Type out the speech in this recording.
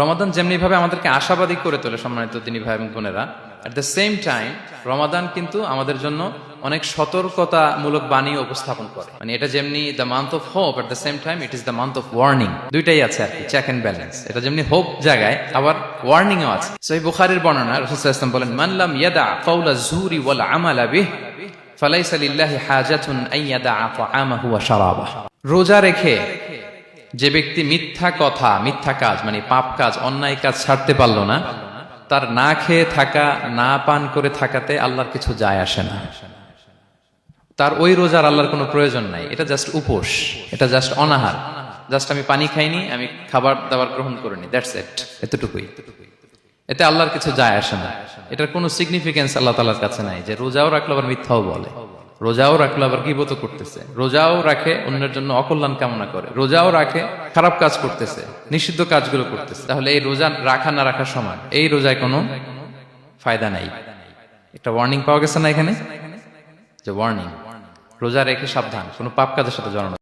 রমাদান যেমনি ভাবে আমাদেরকে আশাবাদী করে তোলে সম্মানিত দিনী ভাই এবং বোনেরা, এট দ্য সেম টাইম রমাদান কিন্তু আমাদের জন্য অনেক সতর্কতামূলক বাণী উপস্থাপন করে। মানে এটা যেমনি the month of hope, at the same time it is the month of warning. দুইটাই আছে আর কি, চেক এন্ড ব্যালেন্স। এটা যেমনি হোপ জায়গায়, আবার ওয়ার্নিং ও আছে। সহিহ বুখারীর বর্ণনা, রাসূল সাল্লাল্লাহু আলাইহি ওয়াসাল্লাম বলেন, মান লাম ইয়াদা কাওলা যুরি ওয়াল আমালা বিহি ফালাইসা লিল্লাহি হাজাতুন আন ইয়াদা তাআমাহু ওয়া শারাবাহু। রোজা রেখে যে ব্যক্তি মিথ্যা কথা, মিথ্যা কাজ মানে পাপ কাজ, অন্যায় কাজ ছাড়তে পারলো না, তার না খেয়ে থাকা, না পান করে থাকাতে আল্লাহর কিছু যায় আসে না। তার ওই রোজার আল্লাহর কোনো প্রয়োজন নাই। এটা জাস্ট উপোস, এটা জাস্ট অনাহার, জাস্ট আমি পানি খাইনি, আমি খাবার দাবার গ্রহণ করিনি, দ্যাটস ইট, এতটুকুই। এতে আল্লাহর কিছু যায় আসে না। এটার কোনো সিগনিফিকেন্স আল্লাহ তাআলার কাছে নাই যে রোজাও রাখলো আবার মিথ্যাও বলে, রোজাও রাখলো আবার গীবত করতেছে, রোজাও রাখে অন্যের জন্য অকল্যাণ কামনা করে, রোজাও রাখে খারাপ কাজ করতেছে, নিষিদ্ধ কাজগুলো করতেছে। তাহলে এই রোজা রাখা না রাখার সমান, এই রোজায় কোনো ফায়দা নাই। একটা ওয়ার্নিং পাওয়া গেছে না এখানে, যে ওয়ার্নিং, রোজা রেখে সাবধান, কোনো পাপ কাজের সাথে জড়ানো।